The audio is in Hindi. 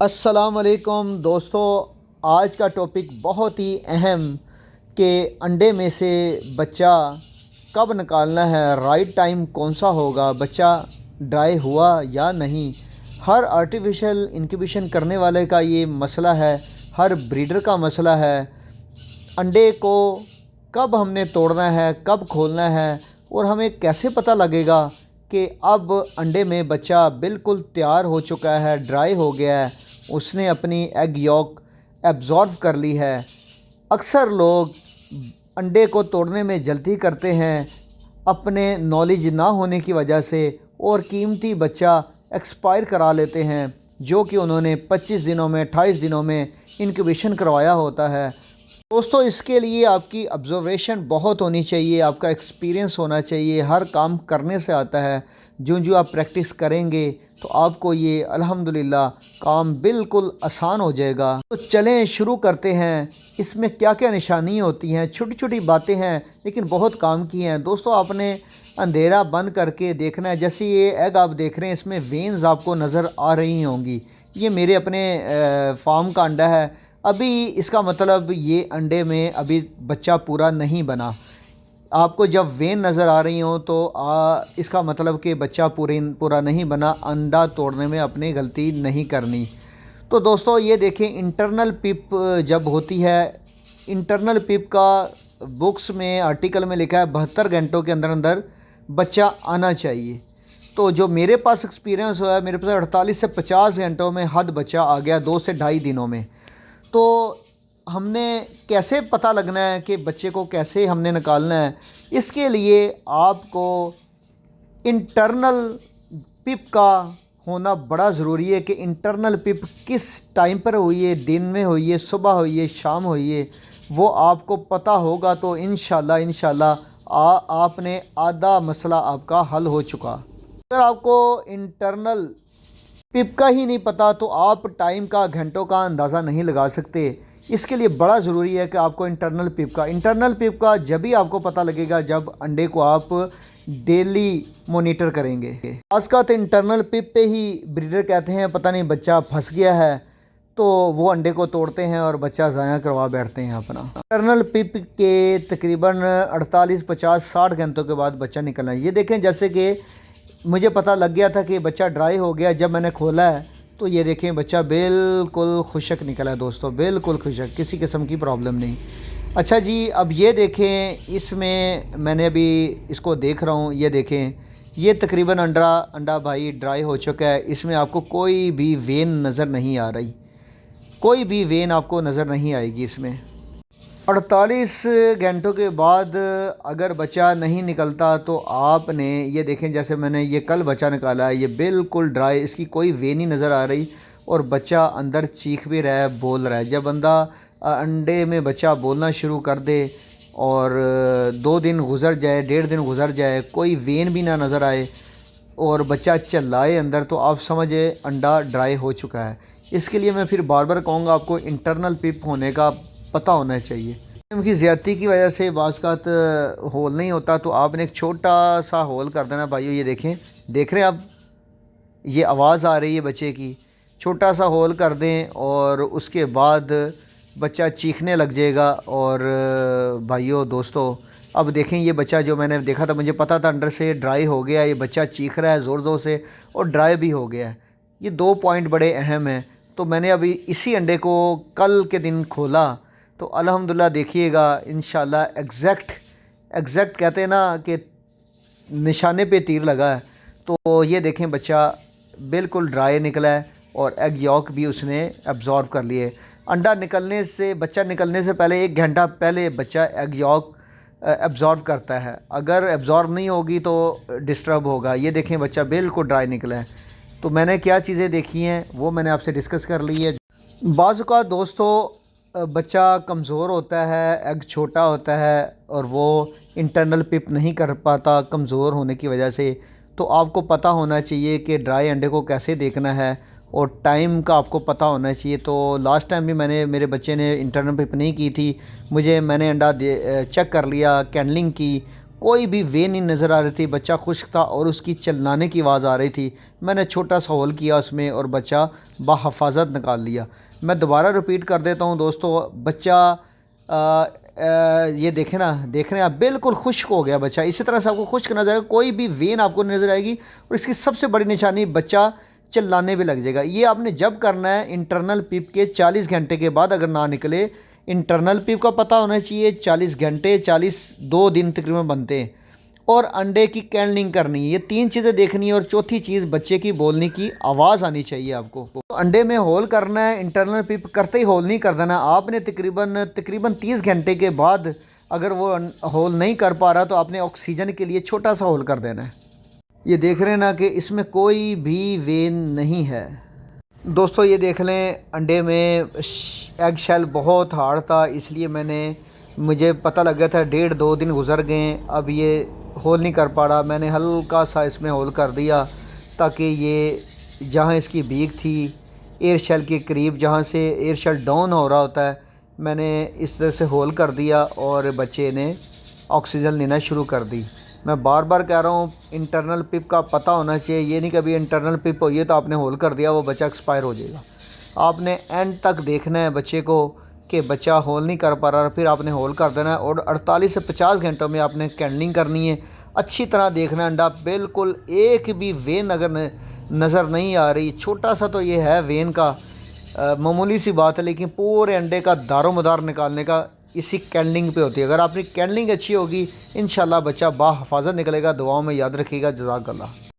अस्सलाम वालेकुम दोस्तों। आज का टॉपिक बहुत ही अहम कि अंडे में से बच्चा कब निकालना है, राइट टाइम कौन सा होगा, बच्चा ड्राई हुआ या नहीं। हर आर्टिफिशियल इंक्यूबेशन करने वाले का ये मसला है, हर ब्रीडर का मसला है। अंडे को कब हमने तोड़ना है, कब खोलना है, और हमें कैसे पता लगेगा कि अब अंडे में बच्चा बिल्कुल तैयार हो चुका है, ड्राई हो गया है, उसने अपनी एग यॉक एब्ज़ॉर्ब कर ली है। अक्सर लोग अंडे को तोड़ने में जल्दी करते हैं अपने नॉलेज ना होने की वजह से, और कीमती बच्चा एक्सपायर करा लेते हैं जो कि उन्होंने 25 दिनों में 28 दिनों में इंक्यूबेशन करवाया होता है। दोस्तों, इसके लिए आपकी ऑब्ज़र्वेशन बहुत होनी चाहिए, आपका एक्सपीरियंस होना चाहिए। हर काम करने से आता है, जो जो आप प्रैक्टिस करेंगे तो आपको ये अल्हम्दुलिल्लाह काम बिल्कुल आसान हो जाएगा। तो चलें शुरू करते हैं। इसमें क्या क्या निशानी होती हैं, छोटी छोटी बातें हैं लेकिन बहुत काम की हैं। दोस्तों, आपने अंधेरा बंद करके देखना है। जैसे ये एग आप देख रहे हैं, इसमें वेन्स आपको नज़र आ रही होंगी। ये मेरे अपने फार्म का अंडा है। अभी इसका मतलब ये अंडे में अभी बच्चा पूरा नहीं बना। आपको जब वेन नज़र आ रही हो तो इसका मतलब कि बच्चा पूरा नहीं बना। अंडा तोड़ने में अपनी गलती नहीं करनी। तो दोस्तों, ये देखें, इंटरनल पिप जब होती है, इंटरनल पिप का बुक्स में आर्टिकल में लिखा है 72 घंटों के अंदर अंदर बच्चा आना चाहिए। तो जो मेरे पास एक्सपीरियंस हुआ है, मेरे पास 48 से 50 घंटों में हद बच्चा आ गया, 2 से ढाई दिनों में। तो हमने कैसे पता लगना है कि बच्चे को कैसे हमने निकालना है, इसके लिए आपको इंटरनल पिप का होना बड़ा ज़रूरी है कि इंटरनल पिप किस टाइम पर हुई है, दिन में हुई है, सुबह हुई है, शाम हुई है, वो आपको पता होगा तो इंशाल्लाह आपने आधा मसला आपका हल हो चुका। अगर आपको इंटरनल पिप का ही नहीं पता तो आप टाइम का, घंटों का अंदाज़ा नहीं लगा सकते। इसके लिए बड़ा ज़रूरी है कि आपको इंटरनल पिप का जब भी आपको पता लगेगा जब अंडे को आप डेली मॉनिटर करेंगे। आजकल तो इंटरनल पिप पे ही ब्रीडर कहते हैं पता नहीं बच्चा फंस गया है, तो वो अंडे को तोड़ते हैं और बच्चा ज़ाया करवा बैठते हैं अपना। इंटरनल पिप के तकरीबन 48, 50, 60 घंटों के बाद बच्चा निकलना है। ये देखें, जैसे कि मुझे पता लग गया था कि बच्चा ड्राई हो गया। जब मैंने खोला है तो ये देखें, बच्चा बिल्कुल खुशक निकला है दोस्तों, बिल्कुल खुशक, किसी किस्म की प्रॉब्लम नहीं। अच्छा जी, अब ये देखें, इसमें मैंने अभी इसको देख रहा हूँ, ये देखें, ये तकरीबन अंडा भाई ड्राई हो चुका है। इसमें आपको कोई भी वेन नज़र नहीं आ रही, कोई भी वेन आपको नज़र नहीं आएगी इसमें। 48 घंटों के बाद अगर बच्चा नहीं निकलता तो आपने ये देखें, जैसे मैंने ये कल बच्चा निकाला है, ये बिल्कुल ड्राई, इसकी कोई वेन नहीं नज़र आ रही, और बच्चा अंदर चीख भी रहा है, बोल रहा है। जब बंदा अंडे में बच्चा बोलना शुरू कर दे और 2 दिन गुज़र जाए, 1.5 दिन गुज़र जाए, कोई वेन भी ना नज़र आए और बच्चा चिल्लाए अंदर, तो आप समझे अंडा ड्राई हो चुका है। इसके लिए मैं फिर बार बार कहूँगा, आपको इंटरनल पिप होने का पता होना चाहिए। उनकी ज़्यादती की वजह से बाज़ होल नहीं होता, तो आपने एक छोटा सा होल कर देना भाइयों। ये देखें, देख रहे हैं आप, ये आवाज़ आ रही है बच्चे की, छोटा सा होल कर दें और उसके बाद बच्चा चीखने लग जाएगा। और भाइयों दोस्तों, अब देखें, ये बच्चा जो मैंने देखा था, मुझे पता था अंडर से ड्राई हो गया, ये बच्चा चीख रहा है ज़ोर ज़ोर से और ड्राई भी हो गया है। ये 2 पॉइंट बड़े अहम हैं। तो मैंने अभी इसी अंडे को कल के दिन खोला, तो अल्हम्दुलिल्लाह देखिएगा, इंशाल्लाह एग्जैक्ट कहते हैं ना कि निशाने पे तीर लगा है। तो ये देखें, बच्चा बिल्कुल ड्राई निकला है और एग यॉक भी उसने एब्ज़ॉर्ब कर लिए। अंडा निकलने से, बच्चा निकलने से पहले 1 घंटा पहले बच्चा एग यॉक एब्ज़ॉर्ब करता है। अगर एब्ज़ॉर्ब नहीं होगी तो डिस्टर्ब होगा। ये देखें, बच्चा बिल्कुल ड्राई निकला है। तो मैंने क्या चीज़ें देखी हैं वो मैंने आपसे डिस्कस कर ली है। बाज़ का दोस्तों बच्चा कमज़ोर होता है, एग छोटा होता है और वो इंटरनल पिप नहीं कर पाता कमज़ोर होने की वजह से। तो आपको पता होना चाहिए कि ड्राई अंडे को कैसे देखना है और टाइम का आपको पता होना चाहिए। तो लास्ट टाइम भी मेरे बच्चे ने इंटरनल पिप नहीं की थी, मैंने अंडा चेक कर लिया, कैंडलिंग की, कोई भी वे नहीं नज़र आ रही थी। बच्चा खुश्क था और उसकी चिल्लाने की आवाज़ आ रही थी। मैंने छोटा सा होल किया उसमें और बच्चा बाहिफाजत निकाल लिया। मैं दोबारा रिपीट कर देता हूँ दोस्तों, बच्चा ये देखें ना, देख रहे हैं आप, बिल्कुल खुश्क हो गया बच्चा। इसी तरह से आपको खुश्क नजर आएगा, कोई भी वेन आपको नज़र आएगी। और इसकी सबसे बड़ी निशानी, बच्चा चिल्लाने भी लग जाएगा। ये आपने जब करना है इंटरनल पिप के 40 घंटे के बाद, अगर ना निकले, इंटरनल पिप का पता होना चाहिए। 40 घंटे, 2 दिन तकरीबन बनते हैं। और अंडे की कैंडलिंग करनी है, ये 3 चीज़ें देखनी है। और चौथी चीज़, बच्चे की बोलने की आवाज़ आनी चाहिए आपको। तो अंडे में होल करना है, इंटरनल पिप करते ही होल नहीं कर देना आपने। तकरीबन 30 घंटे के बाद अगर वो होल नहीं कर पा रहा तो आपने ऑक्सीजन के लिए छोटा सा होल कर देना है। ये देख रहे हैं ना कि इसमें कोई भी वेन नहीं है। दोस्तों ये देख लें, अंडे में एग शेल बहुत हार्ड था, इसलिए मुझे पता लग गया था। 1.5-2 दिन गुजर गए, अब ये होल नहीं कर पा रहा। मैंने हल्का सा इसमें होल कर दिया ताकि ये जहाँ इसकी बीक थी एयर शेल के करीब, जहाँ से एयर शेल डाउन हो रहा होता है, मैंने इस तरह से होल कर दिया और बच्चे ने ऑक्सीजन लेना शुरू कर दी। मैं बार बार कह रहा हूँ, इंटरनल पिप का पता होना चाहिए। ये नहीं कभी इंटरनल पिप होइए तो आपने होल कर दिया, वो बच्चा एक्सपायर हो जाएगा। आपने एंड तक देखना है बच्चे को कि बच्चा होल नहीं कर पा रहा, फिर आपने होल कर देना है। और 48 से 50 घंटों में आपने कैंडलिंग करनी है। अच्छी तरह देखना अंडा, बिल्कुल एक भी वेन अगर नज़र नहीं आ रही, छोटा सा तो ये है वेन का, मामूली सी बात है, लेकिन पूरे अंडे का दारोमदार निकालने का इसी कैंडलिंग पे होती है। अगर आपकी कैंडलिंग अच्छी होगी, इंशाल्लाह बच्चा बाहिफाजत निकलेगा। दुआओं में याद रखिएगा। जज़ाकल्लाह।